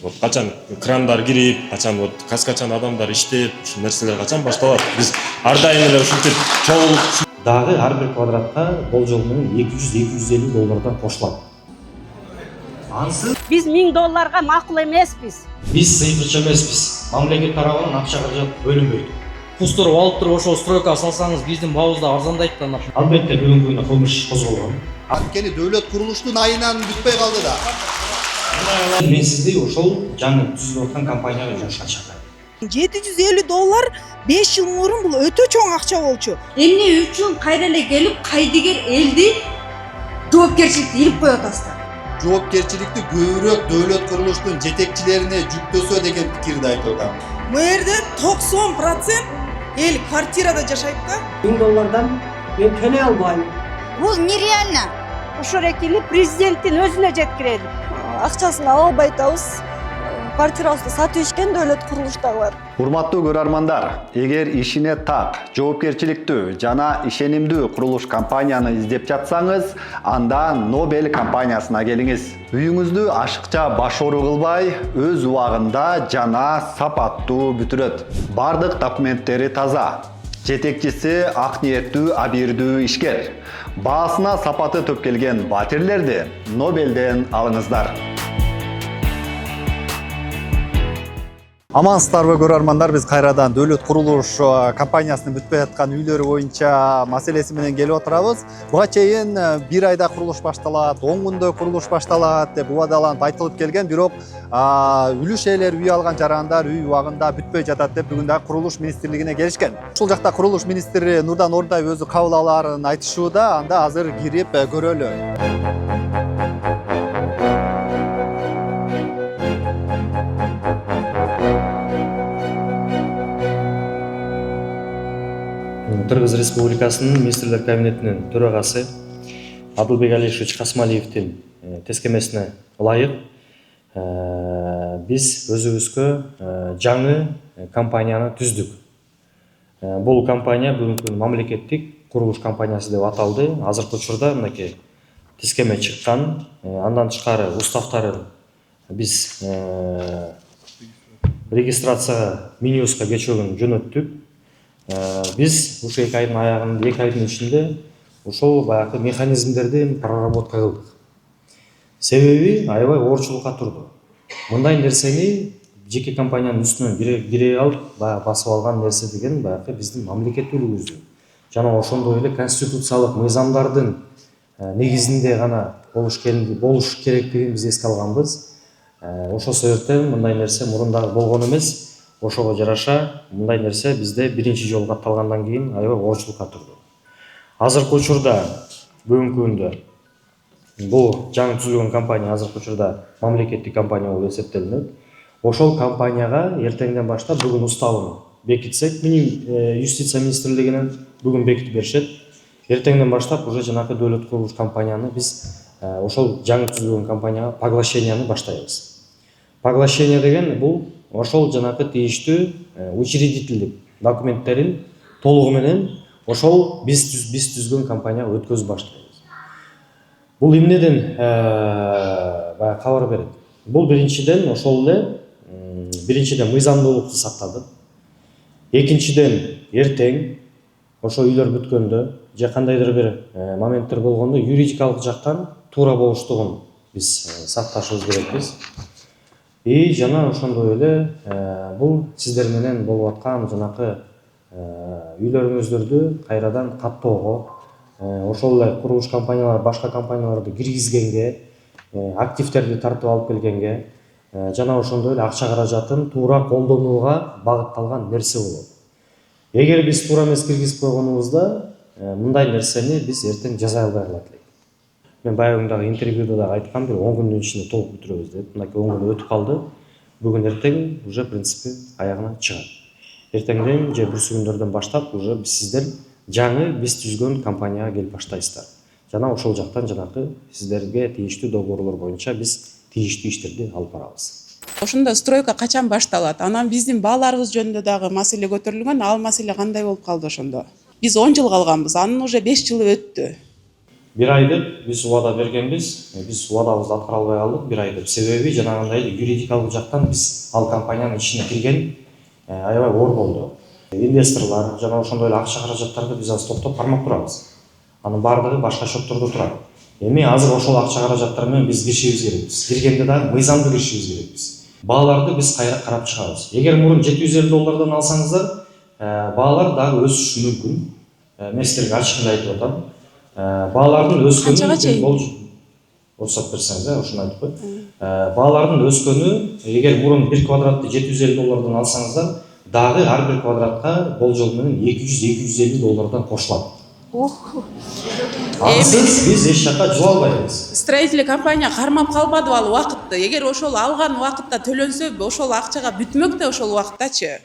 Вот качан крандар кирип, качан вот каскачан адамдар иштеп, ушул нерселер качан башталат. Биз ар дайым эле ушинтип чогулуп дагы ар бир квадратка болжол менен $200-250 кошулат. Ансыз Биз $1000 макул эмеспиз. биз сыйгырчы эмеспиз. Мамлекет тарабынан акча каражат бөлүнбөйт. Кустуруп алып туруп ошол стройкага салсаңыз биздин бабыбызда арзандайт да. Албетте бүгүнкү күндө кылмыш козголгон. Анткени дөөлөт курулуштун айынан бүтпөй калды да. Мен сизди ошол жаңы түзүлүп аткан компанияга жумушка чакырам. $750 5 жыл мурун бул өтө чоң акча болчу. Эмне үчүн кайра эле келип кайдыгер элди жоопкерчиликти илип коюп атасыздар? Жоопкерчиликти көбүрөөк дөөлөт курулуштун жетекчилерине жүктөсө деген пикирди айтып атам. Мэрде 90% эл квартирада жашайт да. $1000 мен төлөй албайм. Бул нереально. Ошол экени президенттин өзүнө жеткирели. Акчасын ала албай атабыз. Квартирабызды сатып ичкен дөөлөт курулуштагы бар. Урматтуу көрөрмандар, эгер ишине так, жоопкерчиликтүү жана ишенимдүү курулуш компанияны издеп жатсаңыз, анда Nobel компаниясына келиңиз. Үйүңүздү ашыкча башору кылбай, өз убагында жана сапаттуу бүтүрөт. Бардык документтери таза. Жетекчиси ак ниеттүү, абийирдүү ишкер. Баасына сапаты төп келген батирлерди Nobelден алыңыздар. Амансыздарбы көрөрмандар, биз кайрадан дөөлөт курулуш компаниясынын бүтпөй аткан үйлөрү боюнча маселеси менен келип отурабыз. Буга чейин 1 айда курулуш башталат, 10 күндө курулуш башталат деп убадаланып айтылып келген, бирок үлүш ээлери үй алган жарандар үй убагында бүтпөй жатат деп бүгүн дагы курулуш министрлигине келишкен. Ушул жакта курулуш министри Нурдан Орунтаев өзү кабыл алаарын айтышууда, анда азыр кирип көрөлү. Кыргыз Республикасынын Министрлер Кабинетинин төрагасы Адылбек Алишевич Касмалиевдин тескемесине ылайык биз өзүбүзгө жаңы компанияны түздүк. Бул компания бүгүнкү мамлекеттик курулуш компаниясы деп аталды. Азыркы учурда мынакей тескеме чыккан, андан тышкары уставтарын биз регистрацияга Минюска кечөөгүн жөнөттүк. Биз ушу 2 айдын аягында, 2 айдын ичинде ошол баягы механизмдерди проработка кылдык. Себеби аябай оорчулукка турду. Мындай нерсени жеке компаниянын үстүнөн бире алып, басып алган нерсе деген баягы биздин мамлекеттүүлүгүбүздүн жана ошондой эле конституциялык мыйзамдардын негизинде гана болуш керектигин биз эске алганбыз. Ошол себептен мындай нерсе мурунда болгон эмес. Ошого жараша мындай нерсе бизде биринчи жолу катталгандан кийин аябай оорчулукка турду. Азыркы учурда бүгүнкү күндө бул жаңы түзүлгөн компания азыркы учурда мамлекеттик компания болуп эсептелинет. Ошол компанияга эртеңден баштап бүгүн уставын бекитсек, юстиция министрлигинен бүгүн бекитип беришет. Эртеңден баштап уже жанагы дөөлөт курулуш компанияны биз ошол жаңы түзүлгөн компанияга поглощенияны баштайбыз. Поглощение деген бул ошол жанагы тийиштүү учредительдик документтерин толугу менен ошол биз түзгөн компанияга өткөзүп баштайбыз. Бул эмнеден кабар берет? Бул биринчиден ошол эле мыйзамдуулукту сактады. Экинчиден эртең ошо үйлөр бүткөндө же кандайдыр бир моменттер болгондо юридикалык жактан туура болуштугун биз сакташыбыз керекпиз. Жана ошондой эле бул сиздер менен болуп аткан жанакы үйлөрүңүздөрдү кайрадан каттоого, ошол эле курулуш компаниялар башка компанияларды киргизгенге, активдерди тартып алып келгенге жана ошондой эле акча каражатын туура колдонууга багытталган нерсе болот. Эгер биз туура эмес киргизип койгонубузда мындай нерсени биз эртең жаза албай калат элек. Мен баягындагы интервьюда да айткам, 10 күндүн ичинде толук бүтүрөбүз деп. Мынакей 10 күн өтүп калды. Бүгүн эртең уже принципи аягына чыгат. Эртеңден же бүрсү күндөрдөн баштап уже сиздер жаңы биз түзгөн компанияга келип баштайсыздар. Жана ошол жактан жанагы сиздерге тийиштүү договорлор боюнча биз тийиштүү иштерди алып барабыз. Ошондо стройка качан башталат? Анан биздин бааларыбыз жөнүндө дагы маселе көтөрүлгөн. Ал маселе кандай болуп калды ошондо? Биз 10 жыл калганбыз, анын уже 5 жылы өттү. 1 ай деп биз убада бергенбиз. Биз убадабызды аткара албай калдык 1 ай деп. Себеби жанагындай юридикалык жактан биз ал компаниянын ичине кирген аябай оор болду. Инвесторлар жана ошондой эле акча каражаттарды биз азыр токтоп кармап турабыз. Анын баардыгы башка счеттордо турат. Эми азыр ошол акча каражаттар менен биз киришибиз керекпиз. Киргенде дагы мыйзамдуу киришибиз керекпиз. Бааларды биз кайра карап чыгабыз. Эгер мурун $750 алсаңыздар, баалар дагы өсүшү мүмкүн. Мен силерге ачык айтып атам. Баалардын өскөнү уруксат берсеңиз, ушуну айтып коет. Баалардын өскөнү, эгер мурун 1 квадратты $750 алсаңыздар, дагы ар бир квадратка болжол менен $200-250 кошулат. Ансыз биз эч жакка жуа албайбыз. Строительный компания кармап калбады ал убакытты. Эгер ошол алган убакытта төлөнсө, ошол акчага бүтмөк да ошол убакыттачы.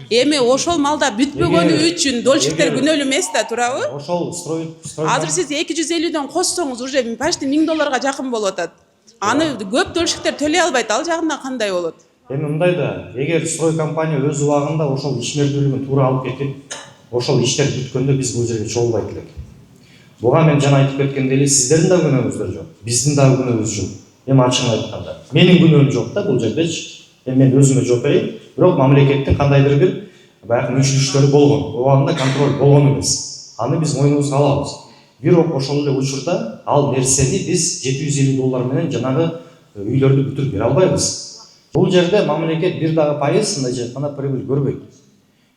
Эми ошол малда бүтпөгөнү үчүн дольщиктер күнөөлүү эмес да, турабы? Ошол Азыр сиз 250дөн кошсоңуз уже почти $1000 жакын болуп атат. Аны көп дольщиктер төлөй албайт. Ал жагында кандай болот? Эми мындай да, эгер строй компания өз убагында ошол ишмердүүлүгүн туура алып кетип, ошол иштер бүткөндө биз бул жерге чогулбайт элек. Буга мен жана айтып кеткендей эле сиздердин да күнөөңүздөр жок, биздин да күнөөбүз жок. Эми ачыгын айтканда, менин күнөөм жок да бул жердечи. Эми мен өзүмө жооп берейин, бирок мамлекеттин кандайдыр бир баягы мүнчүлүштөрү болгон, убагында контроль болгон эмес. Аны биз мойнубузга алабыз. Бирок ошол эле учурда ал нерсени биз $750 менен жанагы үйлөрдү бүтүрүп бере албайбыз. Бул жерде мамлекет бир дагы пайыз мындай айтканда прибыль көрбөйт.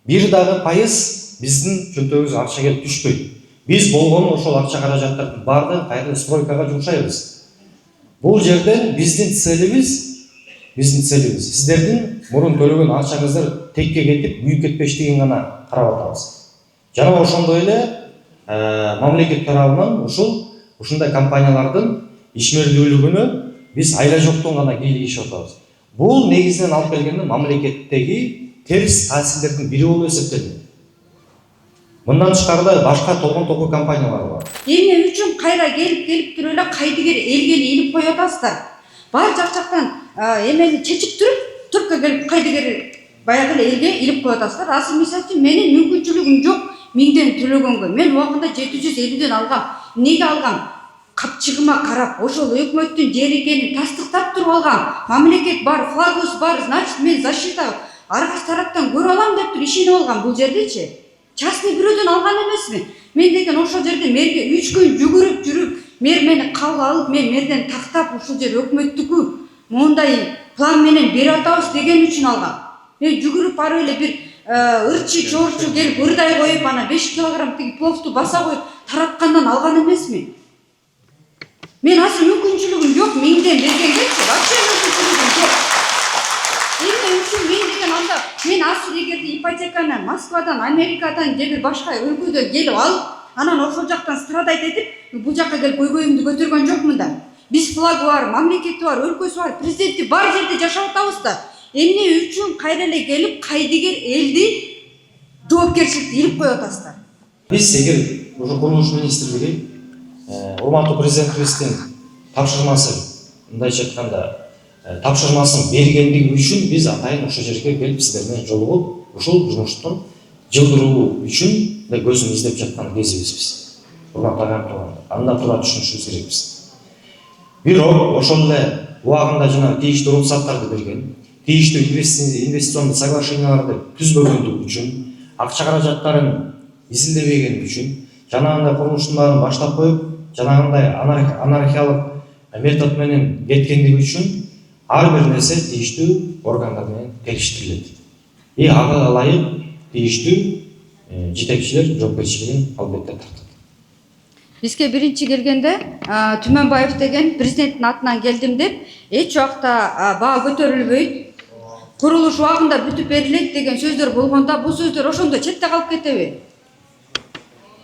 Бир дагы пайыз биздин чөнтөгүбүзгө акча келип түшпөйт. Биз болгону ошол акча каражаттардын баардыгын кайра стройкага жумшайбыз. Бул жерден биздин целибиз сиздердин мурун төлөгөн акчаңыздар текке кетип, күйүп кетпештигин гана карап атабыз. Жана ошондой эле мамлекет тарабынан ушундай компаниялардын ишмердүүлүгүнө биз айла жоктон гана кийлигишип атабыз. Бул негизинен алып келгенде мамлекеттеги терс таасирлердин бири болуп эсептелет. Мындан тышкарыда башка толгон токой компаниялар бар. Эмне үчүн кайра келип туруп эле кайдыгер элге илип коюп атасыздар? Бар жак-жактан эмени чечип туруп, турпка келип кайдыгер баягы эле элге илип коюп атасыздар. Азыр мисалы үчүн менин мүмкүнчүлүгүм жок 1000ден төлөгөнгө. Мен убагында 750ден алгам. Эмнеге алгам? Капчыгыма карап, ошол өкмөттүн жери экенин тастыктап туруп алгам. Мамлекет бар, флагыбыз бар, значит мен защита аркы тараптан көрө алам деп туруп ишенип алгам бул жердечи. Частный бюродон алган эмесмин. Мен деген ошол жерде мэрге 3 күн жүгүрүп жүрүп, мэр мени кабыл алып, мен мэрден тактап ушул жер өкмөттүкү, мондай план менен берип атабыз деген үчүн алгам. Мен жүгүрүп барып эле бир ырчы чорчу келип ырдай коюп, ана 5 килограмм тиги пловту баса коюп тараткандан алган эмесмин. Мен азыр мүмкүнчүлүгүм жок 1000ден бергенгечи, вообще мүмкүнчүлүгүм жок. Эмне үчүн мен деген анда мен азыр эгерде ипотеканы Москвадан, Америкадан же бир башка өлкөдөн келип алып, анан ошол жактан страдать этип, бул жакка келип көйгөйүмдү көтөргөн жокмун да. Биз флагы бар, мамлекети бар, өлкөсү бар, президенти бар жерде жашап атабыз да. Эмне үчүн кайра эле келип кайдыгер элди жоопкерчиликке илип коюп атасыздар? Биз эгер ошо курулуш министрлиги урматтуу президентибиздин тапшырмасы, мындайча айтканда, тапшырмасын бергендиги үчүн биз атайын ошол жерге келип сиздер менен жолугуп, ушул жумуштун жылдыруу үчүн көзүн издеп жаткан кезибиз биз. Урматтуу агайымдар, анда туура түшүнүшүбүз керекпиз. Бирок ошол эле убагында жана тийиштүү уруксаттарды берген, тийиштүү инвестициондук соглашенияларды түзбөгөндүгү үчүн, акча каражаттарын изилдебегени үчүн, жанагындай курулуштун баарын баштап коюп, жанагындай анархиялык метод менен кеткендиги үчүн ар бир нерсе тийиштүү органдар менен келиштирилет. Ага ылайык тийиштүү жетекчилер жоопкерчилигин албетте тартат. Бизге биринчи келгенде Түмөнбаев деген президенттин атынан келдим деп, эч убакта баа көтөрүлбөйт, курулуш убагында бүтүп берилет деген сөздөр болгондо, бул сөздөр ошондо четте калып кетеби?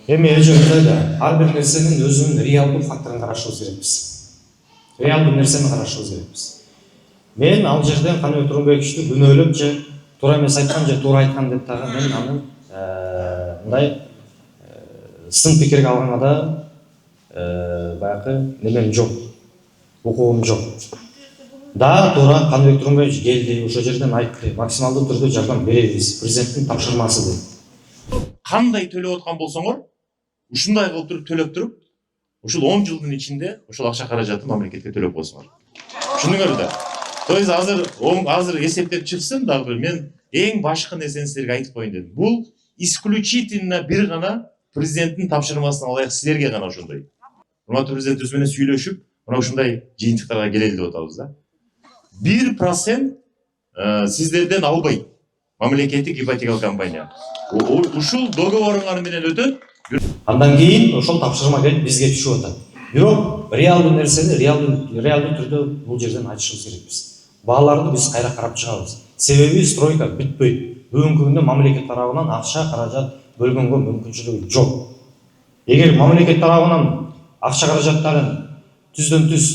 Эми эжөмдөй да ар бир нерсенин өзүнүн реалдуу факторун карашыбыз керекпиз. Реалдуу нерсени карашыбыз керекпиз. Мен ал жерден Каныбек Турунбековичти күнөөлөп же туура эмес айткан же туура айткан деп дагы мен аны мындай сын пикирге алганга да баягы немем жок, укугум жок. Да, туура Каныбек Турунбекович келди, ошол жерден айтты, максималдуу түрдө жардам беребиз, президенттин тапшырмасы деп. Кандай төлөп аткан болсоңор, ушундай кылып туруп төлөп туруп, ушул 10 жылдын ичинде ошол акча каражатын мамлекетке төлөп койсуңар. Түшүндүңөр да? То есть азыр эсептеп чыксын дагы бир мен эң башкы нерсени силерге айтып коеюн дедим. Бул исключительно бир гана президенттин тапшырмасына ылайык силерге гана ошондой. Урматтуу президентибиз менен сүйлөшүп, мына ушундай жыйынтыктарга келели деп атабыз да. 1% сиздерден албайт мамлекеттик ипотекалык компания. Ушул договоруңар менен өтөт. Андан кийин ошол тапшырма келип бизге түшүп атат. Бирок реалдуу нерсени реалдуу түрдө бул жерден айтышыбыз керекпиз. Бааларды биз кайра карап чыгабыз. Себеби стройка бүтпөйт. Бүгүнкү күндө мамлекет тарабынан акча каражат бөлгөнгө мүмкүнчүлүгү жок. Эгер мамлекет тарабынан акча каражаттарын түздөн түз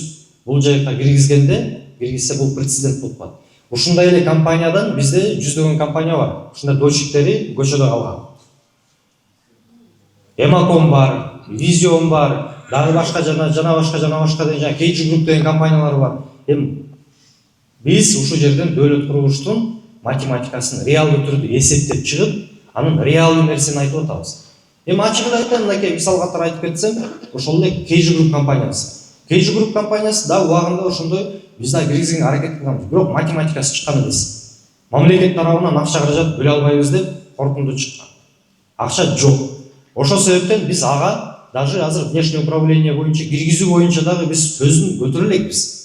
бул жайга киргизсе бул прецедент болуп калат. Ушундай эле компаниядан бизде жүздөгөн компания бар. Ушундай дольщиктери көчөдө калган. Эмаком бар, Визион бар, дагы башка жана башка деген KG Group деген компаниялар бар. Биз ушул жерден дөөлөт курулуштун математикасын реалдуу түрдө эсептеп чыгып, анын реалдуу нерсени айтып атабыз. Ачыгын айтайын, мынакей мисал катары айтып кетсем, ошол эле KG Group компаниясы. KG Group компаниясы да убагында ошондой биз да киргизген аракет кылганбыз. Бирок математикасы чыккан эмес. Мамлекет тарабынан акча каражат бөлө албайбыз деп коркунду чыккан. Акча жок. Ошол себептен биз ага даже азыр внешнее управление боюнча киргизүү боюнча дагы биз сөзүн көтөрө элекпиз.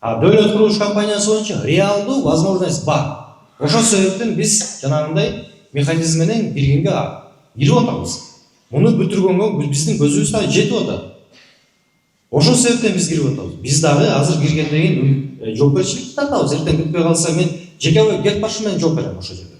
Дөөлөт курулуш компаниясы боюнча реалдуу возможность бар. Ошол себептен биз жанагындай механизм менен киргенге кирип атабыз. Муну бүтүргөнгө биздин көзүбүз дагы жетип атат. Ошол себептен биз кирип атабыз. Биз дагы азыр кирген деген жоопкерчиликти тартабыз. Эртең бүтпөй калса мен жеке гет башы менен жооп берем ошол жерде.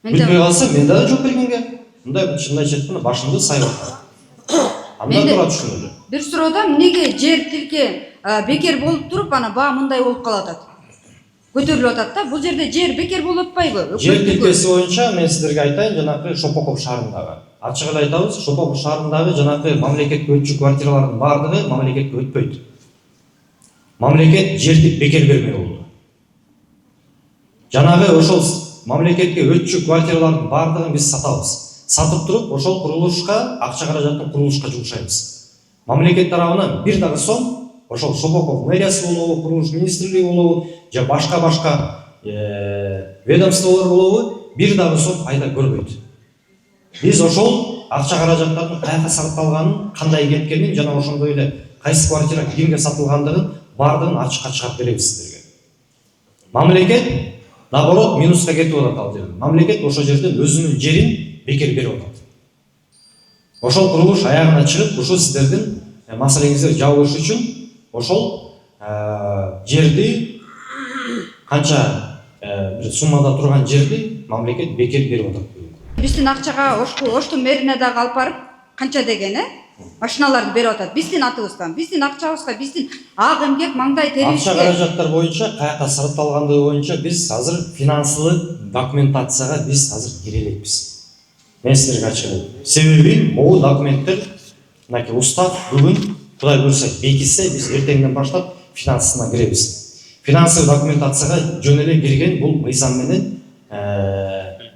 Бүтпөй калса мен дагы жооп бергенге. Мындай чындай жетпин башымды сайып атам. Андан тура түшүнүлү. Бир суроодо эмнеге жер тилке бекер болуп туруп ана баа мындай болуп калат? Көтөрүлүп атат да. Бул жерде жер бекер болуп атпайбы? Жер тилкеси боюнча мен сиздерге айтайын, жанагы Шопоков шаарындагы. Ачык эле айтабыз, Шопоков шаарындагы жанагы мамлекетке өтчү квартиралардын баардыгы мамлекетке өтпөйт. Мамлекет жерди бекер бермей болду. Жанагы ошол мамлекетке өтчү квартиралардын баардыгын биз сатабыз. Сатып туруп ошол курулушка акча каражатын курулушка жумшайбыз. Мамлекет тарабынан бир дагы сом ошол Шопоков мэриясы болобу, курулуш министрлиги болобу, же башка ведомстволор болобу, бир дагы сом пайда көрбөйт. Биз ошол акча каражаттардын каяка сакталганын, кандай кеткенин жана ошондой эле кайсы квартира кимге сатылгандыгын баардыгын ачыкка чыгарып беребиз сиздерге. Мамлекет наоборот минуска кетип атат ал жерде. Мамлекет ошол жерден өзүнүн жерин бекер берип атат. Ошол курулуш аягына чыгып, ушул сиздердин маселеңиздерди жабыш үчүн ошол жерди канча бир суммада турган жерди мамлекет бекер берип атат. Биздин акчага оштун мэрине дагы алып барып канча деген машиналарды берип атат. Биздин атыбыздан, биздин акчабызга, биздин ак эмгек маңдай терибизге. Акча каражаттар боюнча каяка сырыпталгандыгы боюнча биз азыр финансылык документацияга биз азыр кире элекпиз. Мен сиздерге ачык айтайын. Себеби могу документтер мынакей устав бүгүн Кудай буйрса бекитсе биз эртеңден баштап финансына киребиз. Финансылык документацияга жөн эле кирген бул мыйзам менен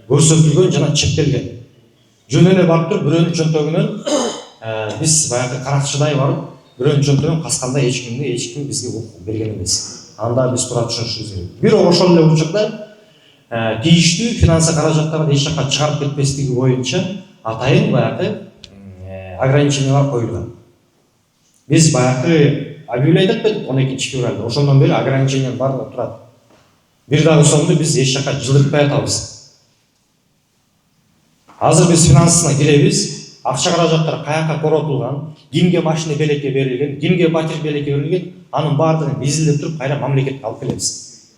көрсөтүлгөн жана чектелген. Жөн эле барып туруп бирөөнүн чөнтөгүнөн биз баягы каракчыдай барып бирөөнүн чөнтөгүн касканда эч ким бизге укук берген эмес. Анда биз туура түшүнүшүбүз керек. Бирок ошол эле учурда тийиштүү финансы каражаттарды эч жакка чыгарып кетпестиги боюнча атайын баягы ограничениялар коюлган. Биз баягы объявлять этпедик 12 февралда. Ошондон бери ограничениянын баардыгы турат. Бир дагы сомду биз эч жакка жылдыртпай атабыз. Азыр биз финансына киребиз. Акча каражаттар каяка коротулган, кимге машина белекке берилген, кимге батир белекке берилген, анын баардыгын изилдеп туруп кайра мамлекетке алып келебиз.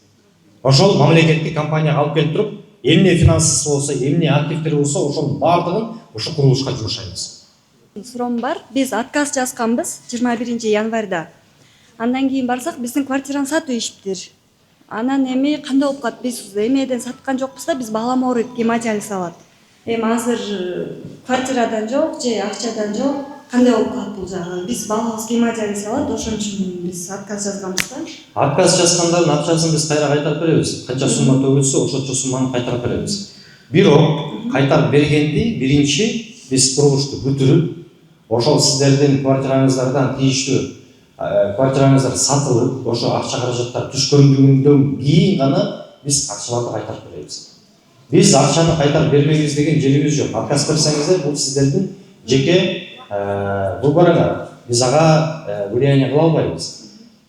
Ошол мамлекеттик компанияга алып келип туруп, эмне финансысы болсо, эмне активдери болсо, ошонун баардыгын ошол курулушка жумшайбыз. Суром бар. Биз отказ жазганбыз 21 январда. Андан кийин барсак биздин квартираны сатып ийишиптир. Анан эми кандай болуп калат? Биз эмеден саткан жокпуз да, биз балама уруп гемодиализ алат. Азыр квартирадан жок же акчадан жок. Кандай болуп калат бул жагы? Биз балабыз гемодиализ алат, ошон үчүн биз отказ жазганбыз да. Отказ жазгандардын акчасын биз кайра кайтарып беребиз. Канча сумма төгүлсө, ошончо сумманы кайтарып беребиз. Бирок кайтарып бергенди биринчи биз курулушту бүтүрүп, ошол сиздердин квартираңыздардан тийиштүү квартираңыздар сатылып, ошо акча каражаттар түшкөндүгүндөн кийин гана биз акчаларды кайтарып беребиз. Биз акчаны кайтарып бербейбиз деген жерибиз жок. Отказ берсеңиздер, бул сиздердин жеке выборыңар. Биз ага влияние кыла албайбыз.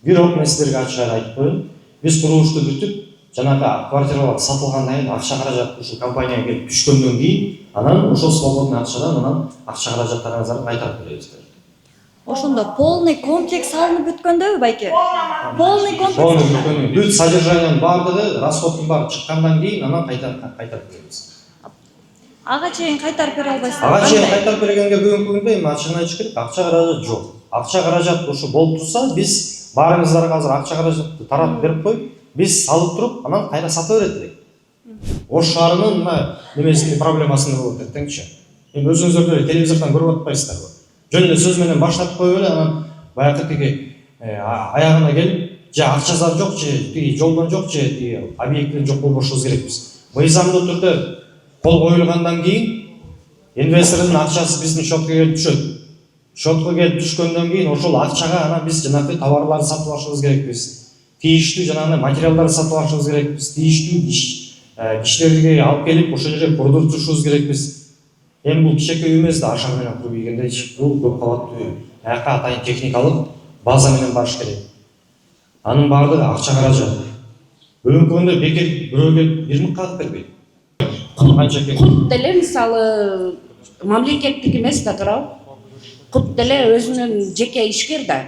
Бирок мен сиздерге ачык айтып коеюн, биз курулушту бүтүп, жанагы квартиралар сатылгандан кийин акча каражат ушул компанияга келип түшкөндөн кийин, анан ошол свободный акчадан анан акча каражаттарыңыздарды кайтарып беребиз. Ошондо полный комплекс салынып бүткөндөбү байке? Полный комплекс. Полный бүткөндөн бүт содержаниянын баардыгы, расходтун баары чыккандан кийин анан кайтарып беребиз. Ага чейин кайтарып бере албайсыздар. Ага чейин кайтарып бергенге бүгүнкү күндө эми ачыгын айтыш керек, акча каражат жок. Акча каражат ушу болуп турса, биз баарыңыздарга азыр акча каражатты таратып берип коюп, биз салып туруп, анан кайра сата берет элек. Ош шаарынын мына немесинин проблемасында болуп атат деңчи. Эми өзүңүздөр деле телевизордон көрүп атпайсыздарбы? Жөн эле сөз менен баштап коюп эле анан баягы тиги аягына келип, же акча зат жок, же тиги жолдон жок, же тиги объектиден жок болбошубуз керекпиз. Мыйзамдуу түрдө кол коюлгандан кийин инвестордун акчасы биздин счетко келип түшөт. Счетко келип түшкөндөн кийин ошол акчага анан биз жанагы товарларды сатып алышыбыз керекпиз. Тийиштүү жанагы материалдарды сатып алышыбыз керекпиз. Тийиштүү кишилерди алып келип ошол жерге курдуртушубуз керекпиз. Эми бул кичинекей үй эмес да, ашар менен куруп ийгендейчи. Бул көп кабаттуу үй. Аяка атайын техникалык база менен барыш керек. Анын баардыгы акча каражат. Бүгүнкү күндө бекер бирөөгө 1 миң кагып бербейт. Кут деле мисалы мамлекеттик эмес да туурабы? Кут деле өзүнүн жеке ишкер да.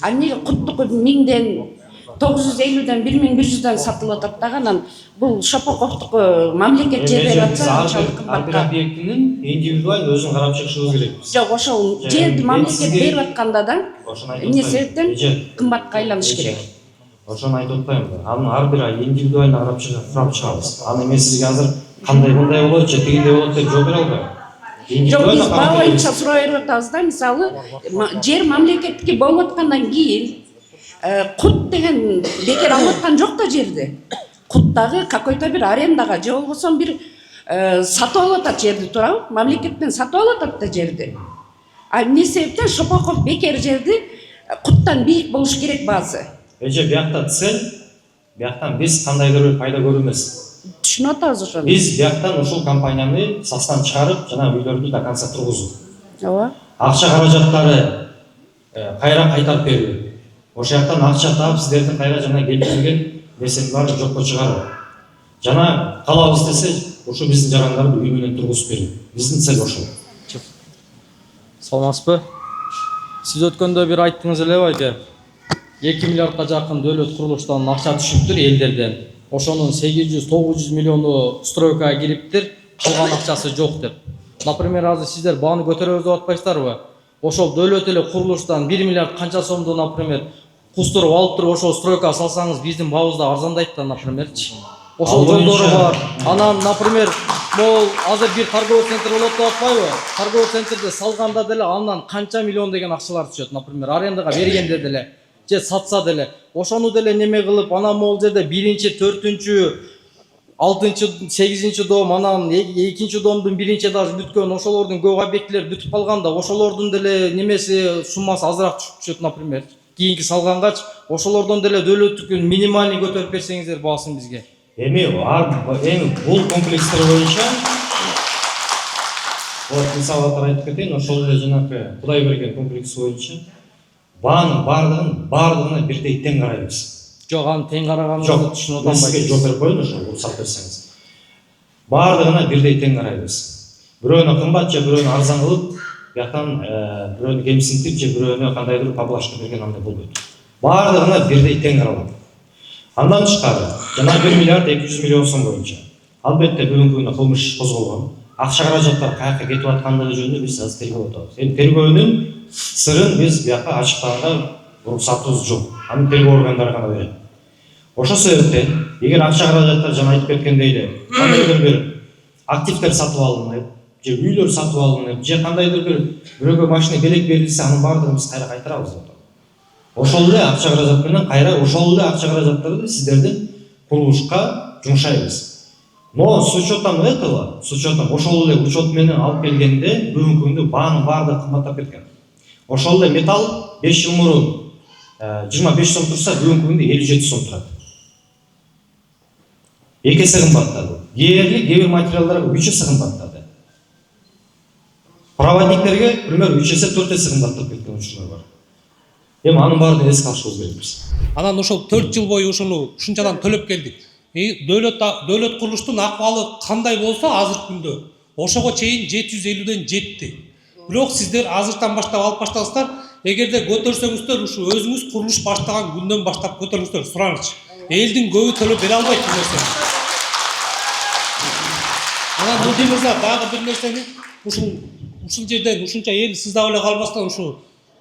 Эмнеге куттук 1000ден 950ден 1100ден сатылып атат дагы, анан бул Шапоковдуку мамлекет жер берип атса анчалык кымбатка. Ар бир объектинин индивидуаль өзүн карап чыгышыбыз керекпиз. Жок, ошол жерди мамлекет берип атканда да эмне себептен кымбатка айланыш керек. Ошону айтып атпаймынбы? Анын ар бир индивидуально карап чыгабыз. Аны мен сизге азыр кандай мындай болот же тигиндей болот деп жооп бере албайм. Жок, биз баа боюнча суроо берип атабыз да, мисалы жер мамлекеттики болуп аткандан кийин кут деген бекер алып аткан жок да жерди. Кут дагы какой-то бир арендага же болбосо бир сатып алып атат жерди, туурабы? Мамлекеттен сатып алып атат да жерди. А эмне себептен Шопоков бекер жерди куттан бийик болуш керек баасы? Эже биякта цель, бияктан биз кандайдыр бир пайда көрүү эмес. Түшүнүп атабыз ошону. Биз бияктан ушул компанияны састан чыгарып, жана үйлөрдү до конца тургузуу. Ооба. Акча каражаттары кайра кайтарып берүү. Ошол жактан акча таап сиздердин кайра жана келтирген нерсени баарын жокко чыгаруу. Жана калабыз десе, ошо биздин жарандарды үй менен тургузуп берүү. Биздин цель ошол. Саламатсызбы? Сиз өткөндө бир айттыңыз эле байке. 2 миллиардка жакын дөөлөт курулуштан акча түшүптүр элдерден. Ошонун 800-900 миллиону стройкага кириптир, калган акчасы жок деп. Например, азыр сиздер бааны көтөрөбүз деп атпайсыздарбы? Ошол дөөлөт эле курулуштан 1 миллиард канча сомду, например, кустуруп алып туруп ошол стройкага салсаңыз, биздин баабызда арзандайт да, напримерчи. Ошол жолдору бар. Анан, например, могул азыр бир торговый центр болот деп атпайбы? Торговый центрди салганда деле андан канча миллион деген акчалар түшөт, например, арендага бергенде деле, же сатса деле. Ошону деле неме кылып, анан могул жерде 1-чи, 4-чү, 6-чы, 8-чи дом, анан 2-чи домдун 1-чи этажы бүткөн, ошолордун көп объектилери бүтүп калганда, ошолордун деле немеси суммасы азыраак түшүп, например. Кийинки салгангач, ошолордон деле дөөлөттүкүн минимальный көтөрүп берсеңиздер баасын бизге. Эми бул комплекстер боюнча мисалы айтып кетейин, ошол эле жанакы Кудай берген комплекс боюнча баанын баардыгына бирдей тең карайбыз. Жок, аны тең караганыңызды түшүнүп атам. Сизге жооп берип коеюн, ошо уруксат берсеңиз. Баардыгына бирдей тең карайбыз. Бирөөнү кымбат же бирөөнү арзан кылып, бияктан бирөөнү кемсинтип же бирөөнү кандайдыр поблажка берген андай болбойт. Баардыгына бирдей тең каралат. Андан тышкары, жана 1 миллиард 200 миллион сом боюнча. Албетте бүгүнкү күндө кылмыш иш козголгон. Акча каражаттар каяка кетип аткандыгы жөнүндө биз азыр тергөө атабыз. Эми тергөөнүн сырын биз бияка ачыктаганга уруксатыбыз жок. Аны тергөө органдары гана берет. Ошол себептен, эгер акча каражаттар жана айтып кеткендей эле, кандайдыр бир активдер сатып алынып, же үйлөр сатып алынып, же кандайдыр бир бирөөгө машина белек берилсе, анын баардыгын биз кайра кайтарабыз деп атабыз. Ошол эле акча каражат менен кайра ошол эле акча каражаттарды сиздердин курулушка жумшайбыз. Но с учетом этого, с учетом ошол эле учет менен алып келгенде бүгүнкү күндө баанын баардыгы кымбаттап кеткен. Ошол эле металл 5 жыл мурун 25 сом турса бүгүнкү күндө 57 сом турат. Эки эсе кымбаттады. Кээ бир материалдарга 3 эсе кымбаттады. Проводниктерге, пример, 3 эсе 4 эсе кымбаттап кеткен учурлар бар. Эми анын баарын эске алышыбыз керекпиз. Анан ошол 4 жыл бою ушуну ушунчадан төлөп келдик. Дөлөт курулуштун акыбалы кандай болсо азыркы күндө ошого чейин 750ден жетти. Бирок сиздер азыртан баштап алып баштасыздар. Эгерде көтөрсөңүздөр ушу өзүңүз курулуш баштаган күндөн баштап көтөрүңүздөр, сураңызчы. Элдин көбү төлөп бере албайт бул нерсени. Анан Нурдин мырза дагы бир нерсени ушул жерден ушунча эл сыздап эле калбастан ушу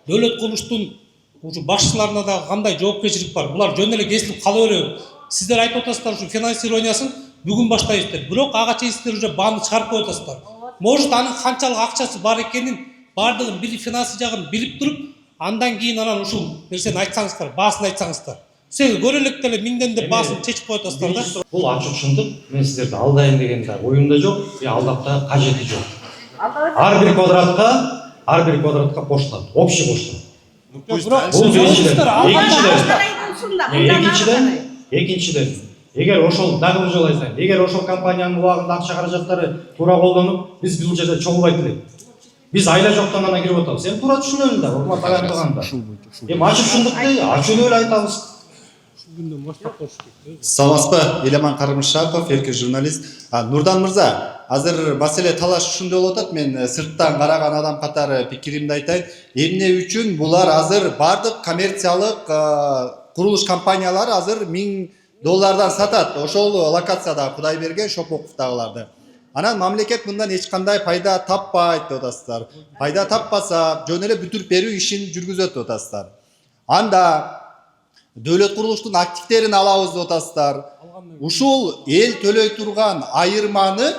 дөлөт курулуштун ушу башчыларына да кандай жоопкерчилик бар? Булар жөн эле кесилип кала береби? Сиздер айтып атасыздар ушу финансированиясын бүгүн баштайбыздар. Бирок ага чейин сиздер уже бааны чыгарып коюп атасыздар. Может анын канчалык акчасы бар экенин бардыгын билип, финансы жагын билип туруп, андан кийин анан ушул нерсени айтсаңыздар, баасын айтсаңыздар. Сиз көрө элек деле миңден деп баасын чечип коюп атасыздар да. Бул ачык чындык. Мен сиздерди алдайын деген да оюмда жок, алдап да кажети жок. Ар бир квадратка кошулат, общий кошулат. Экинчиден, эгер ошол дагы бир жолу айтсам, эгер ошол компаниянын убагында акча каражаттары туура колдонуп, биз бул жерде чогулбайт элек. Биз айла жоктон гана кирип атабыз. Эми туура түшүнөлүңдөр, урмат агайлыгында. Эми ачык чындыкты ачуу эле айтабыз. Саламатсызбы, Эламан Карымшаков, эркин журналист. Нурдан мырза, азыр маселе талаш ушундай болуп атат. Мен сырттан караган адам катары пикиримди айтайын. Эмне үчүн булар азыр бардык коммерциялык курулуш компаниялары азыр $1000 сатат. Ошол локацияда Кудайберген, Шопоковдагыларды. Анан мамлекет мындан эч кандай пайда таппайт деп атасыздар. Пайда таппаса, жөн эле бүтүрүп берүү ишин жүргүзөт деп атасыздар. Анда дөлөт курулуштун активдерин алабыз деп атасыздар. Ушул эл төлөй турган айырманы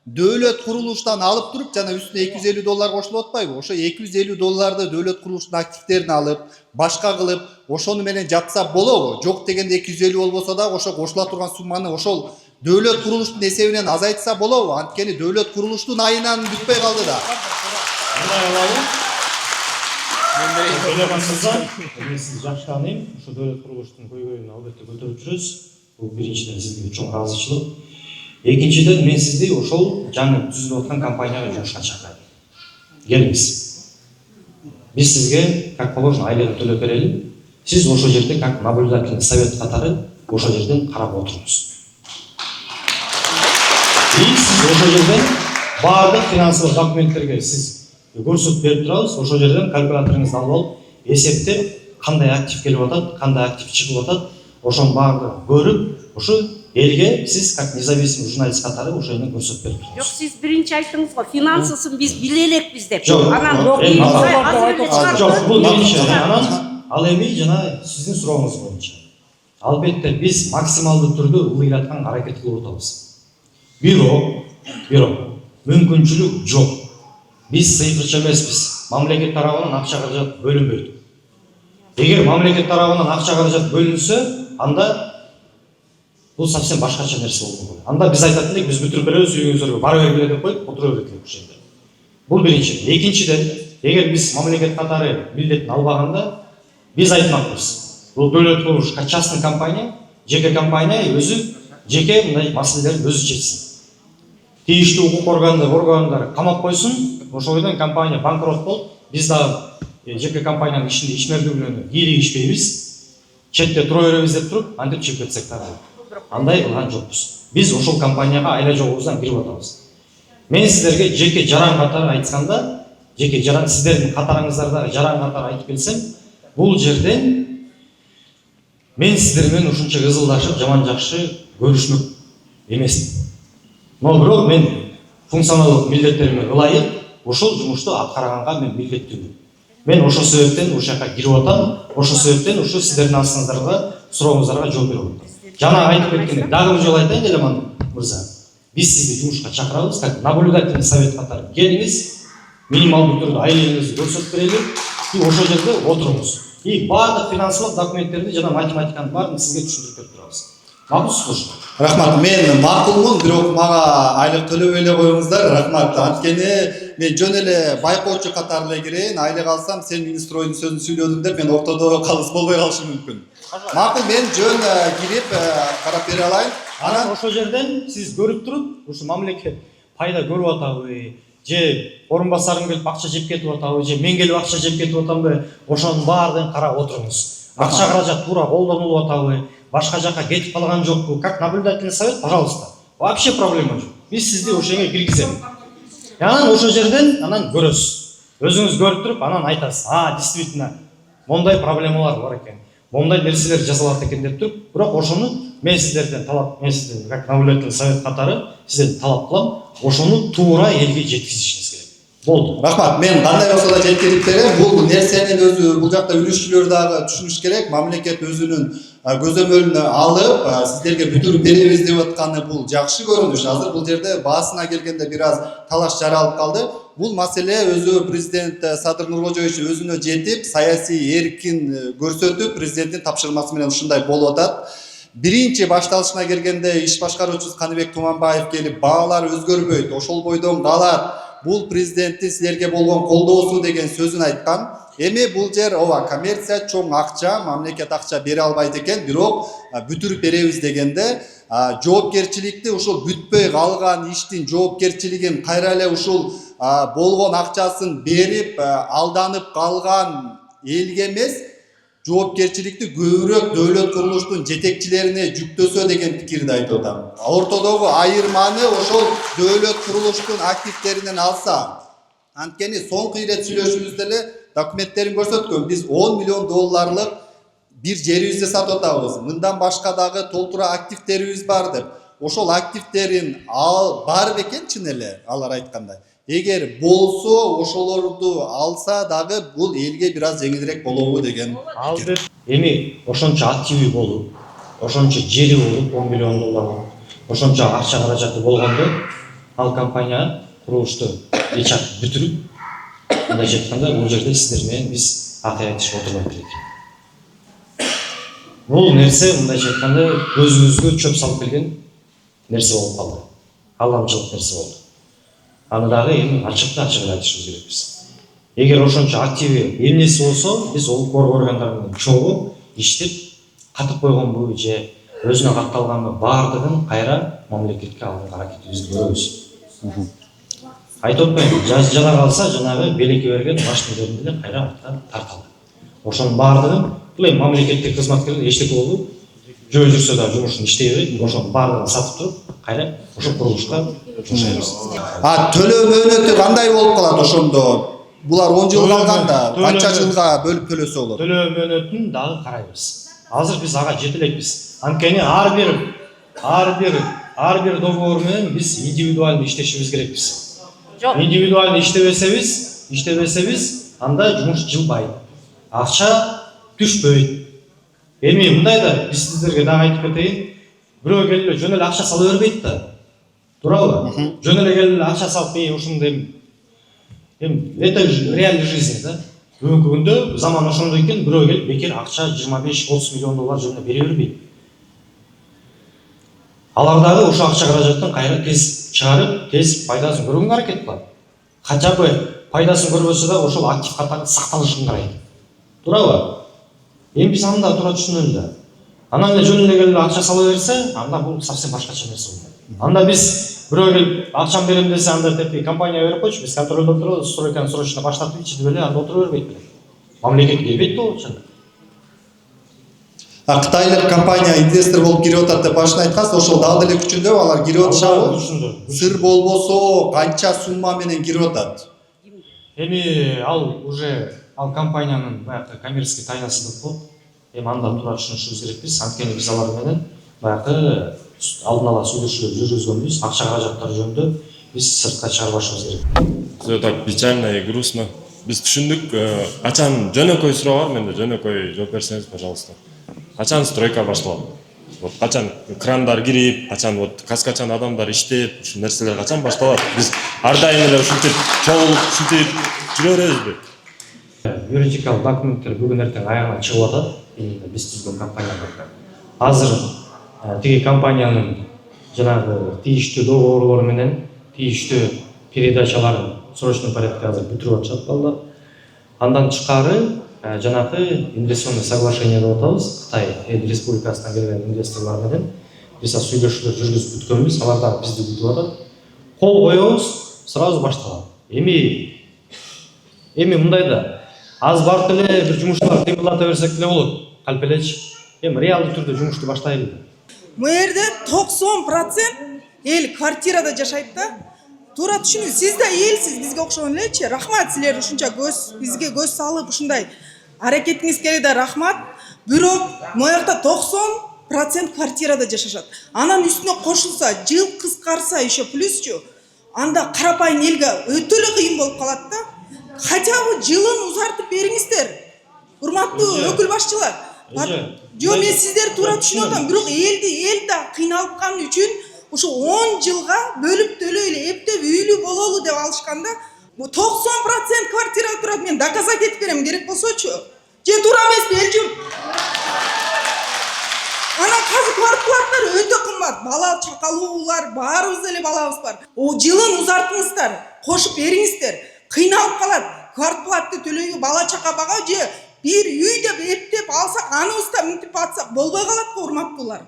дөлөт курулуштан алып туруп, жана үстүнө $250 кошулуп атпайбы? Ошо $250 дөлөт курулуштун активдерин алып, башка кылып, ошону менен жатса болобу? Жок дегенде 250 болбосо да ошо кошула турган сумманы ошол дөлөт курулуштун эсебинен азайтса болобу? Анткени дөлөт курулуштун айынан бүтпөй калды да. Мен сизди жакшы тааныйм. Ошо дөлөт курулуштун көйгөйүн албетте көтөрүп жүрөбүз. Бул биринчиден сизге чоң ыраазычылык. Экинчиден мен сизди ошол жаңы түзүлүп аткан компанияга жумушка чакырайм. Келиңиз. Биз сизге как положено айлыгын төлөп берели. Сиз ошол жерде как наблюдательный совет катары ошол жерден карап отуруңуз. Сиз ошол жерден баардык финансылык документтерге сиз көрсөтүп берип турабыз. Ошол жерден калькуляторуңузду алып алып, эсептеп кандай актив келип атат, кандай актив чыгып атат, ошонун баардыгын көрүп, ушу элге сиз как независимый журналист катары ошол жерден көрсөтүп берип турабыз. Жок, сиз биринчи айттыңыз го, финансысын биз биле элекпиз деп. Анан жок, бул биринчи. Анан ал эми жана сиздин сурооңуз боюнча. Албетте биз максималдуу түрдө ылдыйраткан аракет кылып атабыз. Бирок мүмкүнчүлүк жок. Биз сыйкырчы эмеспиз. Мамлекет тарабынан акча каражат бөлүнбөйт. Эгер мамлекет тарабынан акча каражат бөлүнсө, анда бул совсем башкача нерсе болот. Анда биз айтат элек, биз бүтүрүп беребиз, үйүңүздөргө бара бергиле деп коюп, отура берет элек ошол жерде. Бул биринчи. Экинчиден, эгер биз мамлекет катары милдетин албаганда, биз айтмакпыз. Бул дөлөт курулуш частный компания, жеке компания өзү жеке мындай маселелерди өзү чечсин. Тийиштүү укук органдары камап койсун, ошол жерден компания банкрот болуп, биз да жеке компаниянын ичинде ишмердүүлүгүнө кийлигишпейбиз, четте тура беребиз деп туруп, антип чыгып кетсек да. Андай кылган жокпуз. Биз ошол компанияга айла жогубуздан кирип атабыз. Мен сиздерге жеке жаран катары айтканда, жеке жаран сиздердин катарыңыздардагы жаран катары айтып келсем, бул жерден мен сиздер менен ушунча кызылдашып, жаман жакшы көрүшмөк эмесмин. Но бирок мен функционалдык милдеттериме ылайык ошол жумушту аткарганга мен милдеттүүмүн. Мен ошол себептен ушул жака кирип атам, ошол себептен ушу сиздердин астыңыздарга сурооңуздарга жооп берип атам. Жана айтып кеткендей, дагы бир жолу айтайын, Эламан мырза. Биз сизди жумушка чакырабыз, как наблюдательный совет катары. Келиңиз, минималдуу түрдө айлыгыңызды көрсөтүп берели, и ошол жерде отуруңуз. И баардык финансылык документтерди жана математиканын баарын сизге түшүндүрүп берип турабыз. Макулсузбу? Рахмат, мен макулмун, бирок мага айлык төлөп эле коюңуздар. Рахмат. Анткени мен жөн эле байкоочу катары эле кирейин. Айлык алсам, сен министройдун сөзүн сүйлөдүң деп мен ортодо калыс болбой калышым мүмкүн. Макул, мен жөн кирип карап бере алайын. Анан ошол жерден сиз көрүп туруп, ушу мамлекет пайда көрүп атабы, же орун басарым келип акча жеп кетип атабы, же мен келип акча жеп кетип атамбы, ошонун баардыгын карап отуруңуз. Акча каражат туура колдонулуп атабы, башка жака кетип калган жокпу, как наблюдательный совет, пожалуйста. Вообще проблема жок. Биз сизди ошоңо киргизебиз. Анан ошол жерден анан көрөсүз. Өзүңүз көрүп туруп анан айтасыз. Действительно, мондай проблемалар бар экен. Мондай нерселер жасалат экен деп туруп, бирок ошону мен сиздерден талап, мен сиздерден как наблюдательный совет катары сиздерден талап кылам, ошону туура элге жеткизишиңиз керек. Болду. Рахмат, мен кандай болсо да жеткирип берем. Бул нерсенин өзү бул жакта үлүшчүлөр дагы түшүнүш керек. Мамлекет өзүнүн көзөмөлүнө алып, сиздерге бүтүрүп беребиз деп атканы бул жакшы көрүнүш. Азыр бул жерде баасына келгенде бир аз талаш жаралып калды. Бул маселе өзү президент Садыр Нуркожоевич өзүнө жетип, саясий эркин көрсөтүп, президенттин тапшырмасы менен ушундай болуп атат. Биринчи башталышына келгенде иш башкаруучусу Каныбек Туманбаев келип, баалар өзгөрбөйт, ошол бойдон калат. Бул президенттин силерге болгон колдоосу деген сөзүн айткан. Эми бул жер ооба коммерция, чоң акча, мамлекет акча бере албайт экен, бирок бүтүрүп беребиз дегенде жоопкерчиликти ушул бүтпөй калган иштин жоопкерчилигин кайра эле ушул болгон акчасын берип алданып калган элге эмес, жоопкерчиликти көбүрөөк дөөлөт курулуштун жетекчилерине жүктөсө деген пикирди айтып атам. Ортодогу айырманы ошол дөөлөт курулуштун активдеринен алса. Анткени соңку ирет сүйлөшүүбүздө эле документтерин көрсөткөн, биз 10 миллион долларлык бир жерибизди сатып атабыз. Мындан башка дагы толтура активдерибиз бар деп. Ошол активдерин бар бекен чын эле алар айткандай. Эгер болсо ошолорду алса дагы бул элге бир аз жеңилирээк болобу деген. Эми ошончо активи болуп, ошончо жери болуп 10 миллион доллар, ошончо акча каражаты болгондо ал компания курулушту ичак бүтүрүп, мындайча айтканда бул жерде сиздер менен биз акай айтышып отурбайт элек. Бул нерсе мындайча айтканда өзүбүзгө чөп салып келген нерсе болуп калды. Алдамчылык нерсе болду. Аны дагы эми ачык айтышыбыз керекпиз. Эгер ошончо активи эмнеси болсо, биз укук органдарынын чогуу иштеп катып койгонбу же өзүнө катталганбы баардыгын кайра мамлекетке алган аракетибизди көрөбүз. Айтып атпайм, жана калса жанагы белекке берген баштын жеринде эле кайра арттан тарталы. Ошонун баардыгын бул эми мамлекеттик кызматкерлер эчтеке болуп жөө жүрсө да жумушун иштей берет, ошонун баардыгын сатып туруп кайра ошол курулушка жумшайбыз. Төлөө мөөнөтү кандай болуп калат ошондо? Булар 10 жыл калганда канча жылга бөлүп төлөсө болот? Төлөө мөөнөтүн дагы карайбыз. Азыр биз ага жете элекпиз. Анткени ар бир договор менен биз индивидуалдуу иштешибиз керекпиз. Индивидуалдуу иштебесебиз, анда жумуш жылбайт. Акча түшпөйт. Эми мындай да биз сиздерге дагы айтып кетейин. Бирөө келип жөн эле акча сала бербейт да. Туурабы? Жөн эле келип акча салып, ушундай это реальная жизнь, да? Бүгүнкү күндө заман ошондой экен, бирөө келип бекер акча 25-30 миллион доллар жөнүнө бере бербейт. Алар дагы ошо акча каражаттан кайра тез чыгарып, тез пайдасын көрүүгө аракет кылат. Кача пайдасын көрбөсө да ошол актив катары сакталышын карайт. Туурабы? Эми биз аны да туура түшүнөлү да. Анан эле жөн эле келип акча сала берсе, анда бул совсем башкача нерсе болот. Анда биз бирөө келип акчам берем десе, анда тепки компания берип койчу, биз контролдоп турабыз, стройканы срочно баштап ичип эле анда отура бербейт белек. Мамлекет келбейт да ошондо. Кытайлык компания инвестор болуп кирип атат деп башында айткансыз, ошол дагы деле күчүндө алар кирип атышабы? Сыр болбосо канча сумма менен кирип атат? Эми ал компаниянын баягы коммерческий тайнасы деп коет. Эми анда туура түшүнүшүбүз керекпиз. Анткени биз алар менен баягы алдын ала сүйлөшүүлөр жүргүзгөнбүз. Акча каражаттары жөнүндө биз сыртка чыгарбашыбыз керек. Все так печально и грустно. Биз түшүндүк. Качан жөнөкөй суроо бар, менде жөнөкөй жооп берсеңиз, пожалуйста. Качан стройка башталат? Вот качан крандар кирип, качан вот каскачан адамдар иштеп, ушул нерселер качан башталат? Биз ар дайым эле ушинтип чогулуп, ушинтип жүрө беребизби? Юридикалык документтер бүгүн эртең аягына чыгып атат. Биз түзгөн компанияда. Азыр тиги компаниянын жанагы тийиштүү договорлор менен тийиштүү передачаларын срочный порядкта азыр бүтүрүп атышат балдар. Андан тышкары жанагы инвестиционный соглашение деп атабыз. Кытай эл республикасынан келген инвесторлор менен биз сүйлөшүүлөр жүргүзүп бүткөнбүз. Алар да бизди күтүп атат. Кол коебуз, сразу башталат. Эми мындай да аз барып эле бир жумуштар кыймылдата берсек деле болот. Калп элечи. Эми реалдуу түрдө жумушту баштайлы. Бул жерде 90% эл квартирада жашайт да. Туура түшүнүңүз, сиз да элсиз, бизге окшогон элечи. Рахмат силер ушунча бизге көз салып ушундай аракетиңизге да рахмат. Бирок могу жакта 90% квартирада жашашат. Анан үстүнө кошулса, жыл кыскарса еще плюсчу, анда карапайым элге өтө эле кыйын болуп калат да. Хотя бы жылын узартып бериңиздер. Урматтуу өкүл башчылар. Жо, мен сиздерди туура түшүнүп атам, бирок эл да кыйналткан үчүн ушу 10 жылга бөлүп төлөй эле эптеп үйлүү бололу деп алышканда, 90% квартирада турат. Мен доказать этип берем керек болсочу. Же туура эмеспи эл журт? Анан казыр квартплаттар өтө кымбат. Бала чакалуулар, баарыбыз эле балабыз бар. Жылын узартыңыздар, кошуп бериңиздер. Кыйналып калат. Квартплатты төлөйгө бала чака бага же бир үй деп эптеп алсак, аныбыз да мынтип атсак болбой калат го, урматтуулар.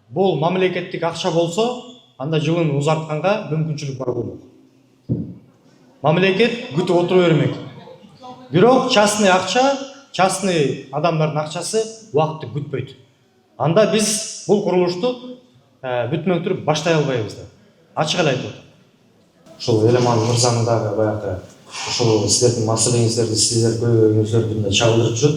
Бул мамлекеттик акча болсо, анда жылын узартканга мүмкүнчүлүк бар болмок. Мамлекет күтүп отура бермек. Бирок частный акча, частный адамдардын акчасы убакытты күтпөйт. Анда биз бул курулушту бүтмөк туруп баштай албайбыз да. Ачык эле айтып атам. Ушул Элеман мырзанын дагы баягы ушул сиздердин маселеңиздерди сиздер көйгөйүңүздөрдү да чагылдырып жүрөт.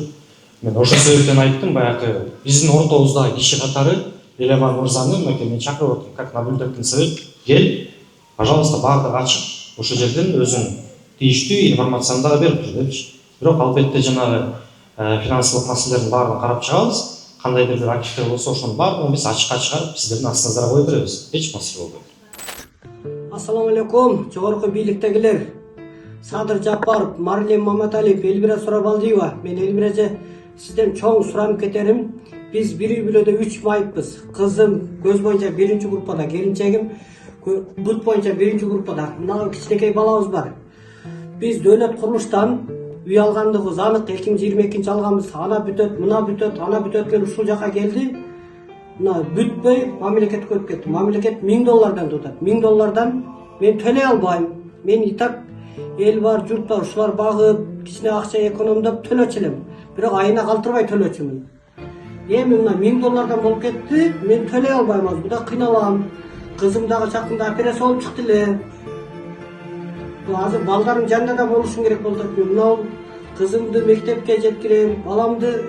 Мен ошол себептен айттым, баягы биздин ортобуздагы киши катары Элеман мырзаны мен чакырып атам, как наблюдательный совет, кел, пожалуйста, баардыгы ачык. Ошол жерден өзүнүн тийиштүү информацияны дагы берип тур депчи. Бирок албетте жанагы финансылык маселелердин баарын карап чыгабыз. Кандайдыр бир активдер болсо ошонун баардыгын биз ачыкка чыгарып сиздердин астыңыздарга кое беребиз. Эч маселе болбойт. Ассаламу алейкум, жогорку бийликтегилер. Садыр Жапаров, Марлен Маматалиев, Элмира Сурабалдиева. Мен Элмира эже сизден чоң суранып кетерим. Биз бир үй бүлөдө 3 майыппыз. Кызым көз боюнча 1-чи группада, келинчегим бут боюнча 1-чи группада. Мына кичинекей балабыз бар. Биз дөөлөт курулуштан үй алгандыгыбыз анык. 2022 алганбыз. Ана бүтөт, мына бүтөт, ана бүтөт деп ушул жака келди. Мына бүтпөй мамлекетке өтүп кетти. Мамлекет $1000 tutат. $1000 мен төлөй албайм. Мен и так эл бар, журт бар, ушулар багып, кичине акча экономдоп төлөчү элем. Бирок айына калтырбай төлөчүмүн. Эми мына $1000 болуп кетти. Мен төлөй албайм азыр. Буда кыйналам. Кызым дагы жакында операция болуп чыкты эле. Азыр балдарым жанында да болушум керек болуп атат. Мына кызымды мектепке жеткирем, баламды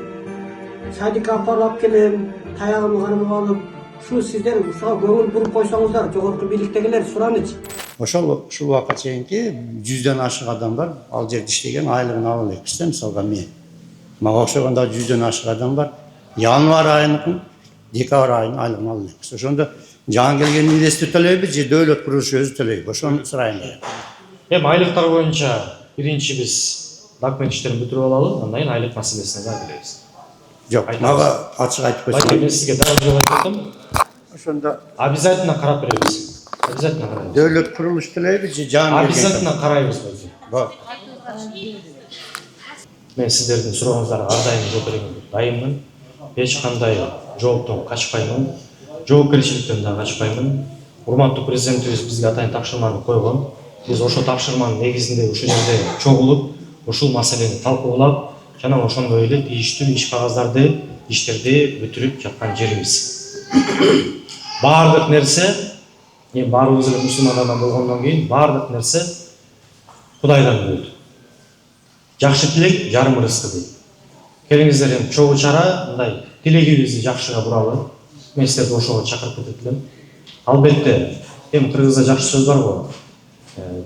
садикка апарып келем, таягымды кармап алып. Ушу сиздер ушуга көңүл буруп койсоңуздар, жогорку бийликтегилер суранычы. Ушул убакка чейинки 100дөн ашык адам бар. Ал жерде иштеген айлыгын ала элекпиз да, мисалга мен. Мага окшогон да 100дөн ашык адам бар. Январь айыныкын, декабрь айынын айлыгын ала элекпиз. Ошондо жаңы келген инвестор төлөйбү же дөөлөт курулушу өзү төлөйбү? Ошону сурайын элем. Эми айлыктар боюнча биринчи биз документ иштерин бүтүрүп алалы, андан кийин айлык маселесине да келебиз. Жок, мага ачык айтып койсоң. Мен сизге дагы бир жолу айтып атам. Ошондо обязательно карап беребиз. Обязательно карайбыз. Дөөлөт курулуш төлөйбү же жаңы обязательно карайбыз өзү. Бар. Мен сиздердин сурооңуздарга ар дайым жооп берүүгө дайынмын. Эч кандай жооптон качпаймын. Жоопкерчиликтен да качпаймын. Урматтуу президентибиз бизге атайын тапшырманы койгон. Биз ошол тапшырманын негизинде ушул жерде чогулуп, ушул маселени талкуулап, жана ошондой эле тийиштүү иш кагаздарды, иштерди бүтүрүп жаткан жерибиз. Баардык нерсе, баарыбыз эле мусулман адам болгондон кийин баардык нерсе Кудайдан келет. Жакшы тилек жарым рызкы дейт. Келиңиздер эми чогуу чара мындай тилегибизди жакшыга буралы. Мен сиздерди ошого чакырып кетет элем. Албетте, эми кыргызда жакшы сөз бар го.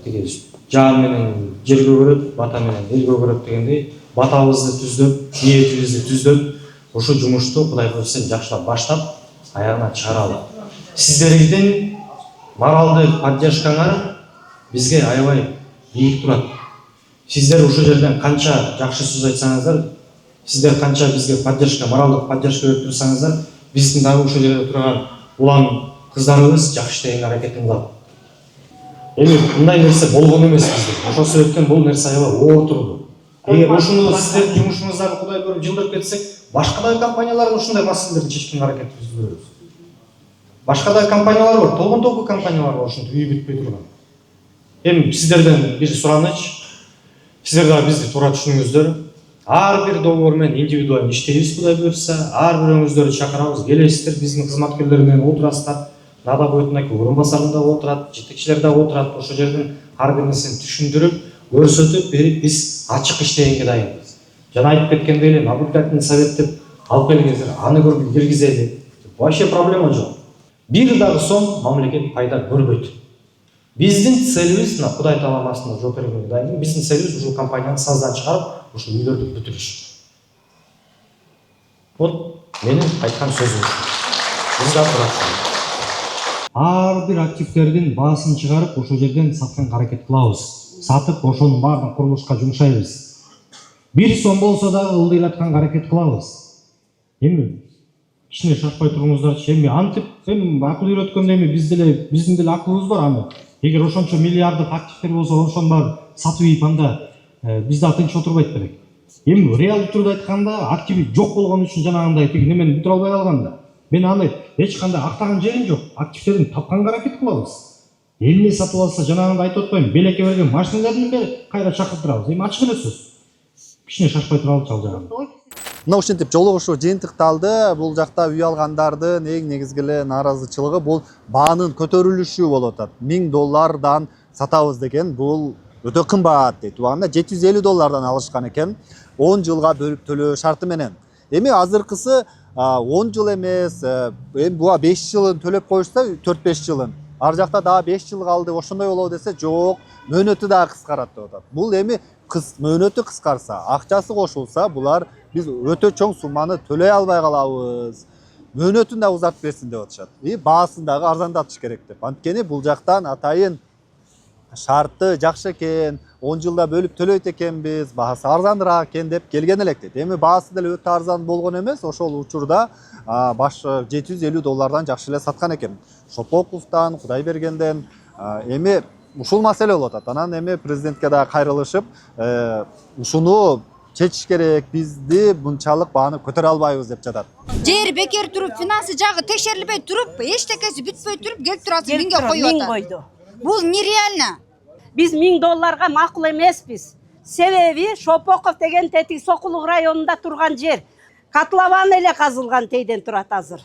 Тиги жан менен жерге көрөт, бата менен элге көрөт дегендей, батабызды түздөп, ниетибизди түздөп, ошол жумушту Кудай кылса жакшылап баштап, аягына чыгаралы. Сиздердин моралдык поддержкаңар бизге аябай бийик турат. Сиздер ушул жерден канча жакшы сөз айтсаңыздар, сиздер канча бизге поддержка, моралдык поддержка берип турсаңыздар, биздин дагы ушул жерде турган улам кыздарыбыз жакшы иштеген аракетин кылат. Эми мындай нерсе болгон эмес бизде. Ошол себептен бул нерсе аябай оор турду. Эгер ушуну сиздердин жумушуңуздарды Кудай көрүп жылдырып кетсек, башка да компаниялар ушундай маселелерди чечкенге аракет түзүбүз. Башка да компаниялар бар, толгон компаниялар бар ушинтип үй бүтпөй турган. Эми сиздерден бир сураныч, сиздер дагы бизди туура түшүнүңүздөр. Ар бир договор менен индивидуалдуу иштейбиз, Кудай буйрса, ар бирөөңүздөрдү чакырабыз, келесиздер, биздин кызматкерлер менен отурасыздар. Нада бойтундагы орун басарым да отурат, жетекчилер да отурат. Ошол жерден ар бир нерсени түшүндүрүп, көрсөтүп берип биз ачык иштегенге дайынбыз. Жана айтып кеткендей эле наблюдательный совет деп алып келгенсиздер, аны көрүп киргизели. Вообще проблема жок. Бир дагы сом мамлекет пайда көрбөйт. Биздин целибиз мына Кудай тааланын астында жооп бергенге дайын. Биздин целибиз ушул компанияны саздан чыгарып, ушул үйлөрдү бүтүрүш. Вот менин айткан сөзүм. Биз да турат. Ар бир активдердин баасын чыгарып, ошол жерден сатканга аракет кылабыз. Сатып, ошонун баарын курулушка жумшайбыз. Бир сом болсо дагы ылдыйлатканга аракет кылабыз. Эми кичине шашпай туруңуздарчы. Эми антип, эми акыл үйрөткөндө эми биздин деле акылыбыз бар аны. Эгер ошончо миллиарддык активдер болсо, ошонун баарын сатып ийип анда биз да тынч отурбайт белек. Эми реалдуу түрдө айтканда активи жок болгон үчүн жанагындай тиги немени бүтүрө албай калганда, мен аны эч кандай актаган жерим жок. Активдерин тапканга аракет кылабыз. Элине сатып алса, жанагындай айтып атпайм, белекке берген машиналарды кайра чакыртырабыз. Эми ачык эле сөз. Кичине шашпай туралычы ал жагын. Мына ушинтип жолугушуу жыйынтыкталды. Бул жакта үй алгандардын эң негизги эле нааразычылыгы бул баанын көтөрүлүшү болуп атат. $1000 сатабыз деген бул өтө кымбат дейт. Убагында $750 алышкан экен. 10 жылга бөлүп төлөө шарты менен. Эми азыркысы 10 жыл эмес, эми буга 5 жылын төлөп коюшса 4-5 жылын. Ар жакта дагы 5 жыл калды, ошондой болобу десе, жок, мөөнөтү дагы кыскарат деп атат. Бул эми мөөнөтү кыскарса, акчасы кошулса, булар биз өтө чоң сумманы төлөй албай калабыз. Мөөнөтүн да узартып берсин деп атышат. Баасын дагы арзандатыш керек деп. Анткени бул жактан атайын шарты жакшы экен, 10 жылда бөлүп төлөйт экенбиз, баасы арзаныраак экен деп келген элек дейт. Эми баасы деле өтө арзан болгон эмес, ошол учурда баш $750 жакшы эле саткан экен. Шопоковдон, Кудайбергенден. Эми ушул маселе болуп атат. Анан эми президентке дагы кайрылышып, ушуну чечиш керек, бизди мынчалык бааны көтөрө албайбыз деп жатат. Жер бекер туруп, финансы жагы текшерилбей туруп, эчтекеси бүтпөй туруп, келип турасыз миңге коюп атат. Бул нереально. Биз $1000 макул эмеспиз. Себеби Шопоков деген Тетик Сокулук районунда турган жер. Котлован эле казылган тейден турат азыр.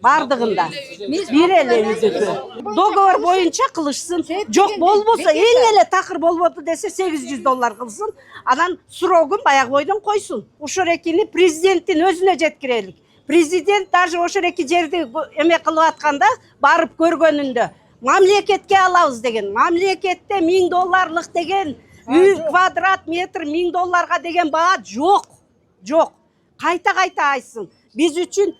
Бардыгында. Бир эле үзүкү. Договор боюнча кылышсын. Жок болбосо, эң эле такыр болбоду десе $800 кылсын. Анан срогун баягы бойдон койсун. Ушул экини президенттин өзүнө жеткирелик. Президент даже ошол эки жерди эме кылып атканда барып көргөнүндө мамлекетке алабыз деген. Мамлекетте $1000 деген үй квадрат метр $1000 деген баа жок. Жок. Кайта айтсын. Биз үчүн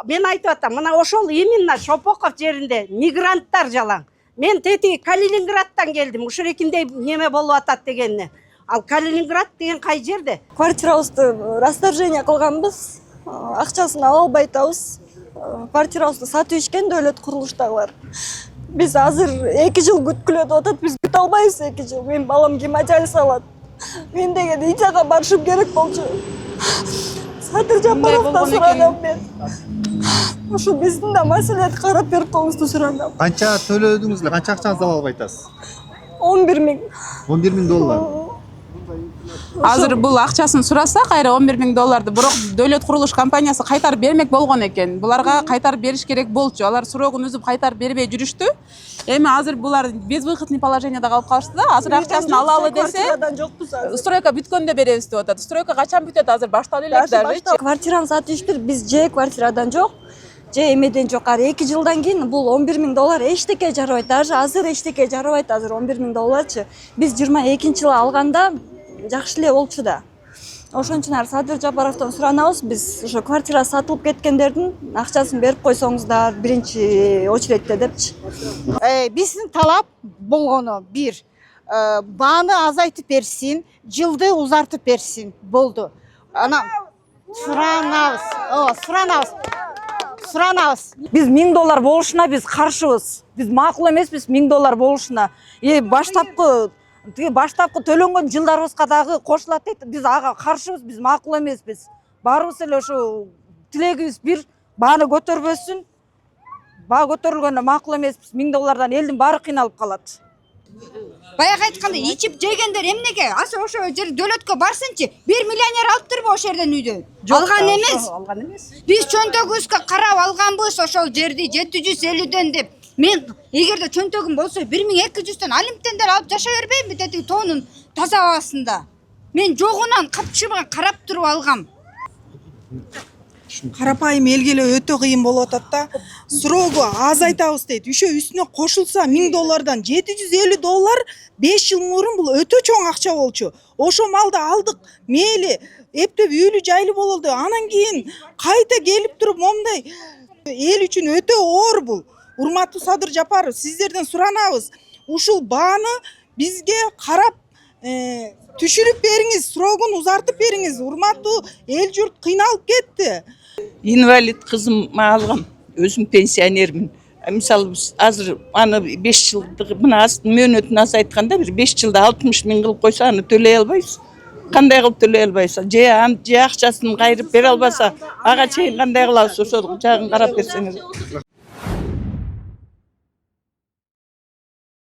мен айтып атам, мына ошол именно Шопоков жеринде мигранттар жалаң. Мен тети Калининградтан келдим. Ушул экинде неме болуп атат дегенне. Ал Калининград деген кай жерде? Квартирабызды расторжение кылганбыз. Акчасын ала албай атабыз. Квартирабызды сатып ишкен дөөлөт курулуштагылар. Биз азыр 2 жыл күткүлөп атат, биз күтө албайбыз 2 жыл. Мен балам гемодиализ алат. Мен деген Итага барышым керек болчу. Садыр Жапаровдон сурадым мен. Ошо биздин да маселени карап берип коюңузду сурадым. Канча төлөдүңүз эле, канча акчаңызды ала албай атасыз? 11 000. $11,000. Азыр бул акчасын сураса, кайра $11,000, бирок дөөлөт курулуш компаниясы кайтарып бермек болгон экен. Буларга кайтарып бериш керек болчу. Алар срогун үзүп кайтарып бербей жүрүштү. Эми азыр булар безвыходный положениеда калып калышты да. Азыр акчасын алалы десе, стройка бүткөндө беребиз деп атат. Стройка качан бүтөт? Азыр башталып элек даже. Квартираны сатып иштир, биз же квартирадан жок, же эмеден жок. Ар 2 жылдан кийин бул $11,000 эчтеке жарабайт. Даже азыр эчтеке жарабайт, азыр $11,000чы. Биз 22-жылы алганда жакшы эле болчу да. Ошон үчүн Садыр Жапаровдон суранабыз, биз ошо квартира сатылып кеткендердин акчасын берип койсоңуздар биринчи очередте депчи. Биздин талап болгону бир, бааны азайтып берсин, жылды узартып берсин. Болду. Анан суранабыз. суранабыз. Биз $1000 болушуна биз каршыбыз. Биз макул эмеспиз $1000 болушуна. Баштапкы төлөнгөн жылдарыбызга дагы кошулат дейт. Биз ага каршыбыз, биз макул эмеспиз. Баарыбыз эле ошо тилегибиз бир, бааны көтөрбөсүн. Баа көтөрүлгөндө макул эмеспиз. $1000 элдин баары кыйналып калат. Баягы айтканда ичип жегендер эмнеге? Ошо жер дөөлөткө барсынчы. Бир миллионер алыптырбы ошол жерден үйдөн? Алган эмес. Биз чөнтөгүбүзгө карап алганбыз ошол жерди 750ден деп. Мен эгерде чөнтөгүм болсо 1200дөн алимтендер алып жашай бербеймби деди тоонун таза абасында. Мен жогунан капчыгын карап туруп алгам. Карапайым элге эле өтө кыйын болуп атат да. Сроогу азайтабыз дейт. Ошо үстүнө кошулса $1000 $750 5 жыл мурун бул өтө чоң акча болчу. Ошо малды алдык, мейли эптеп үйлүү жайлуу болду. Анан кийин кайта келип туруп момундай эл үчүн өтө оор бул. Урматтуу Садыр Жапаров, сиздерден суранабыз. Ушул бааны бизге карап түшүрүп бериңиз, срогун узартып бериңиз. Урматтуу эл журт кыйналып кетти. Инвалид кызым алгам. Өзүм пенсионермин. Мисалы азыр аны 5 жылдык мына мөөнөтүн азайтканда бир 5 жылда 60 миң кылып койсо аны төлөй албайбыз. Кандай кылып төлөй албайсың? Же акчасын кайрып бере албаса, ага чейин кандай кылабыз? Ошол жагын карап берсеңиз.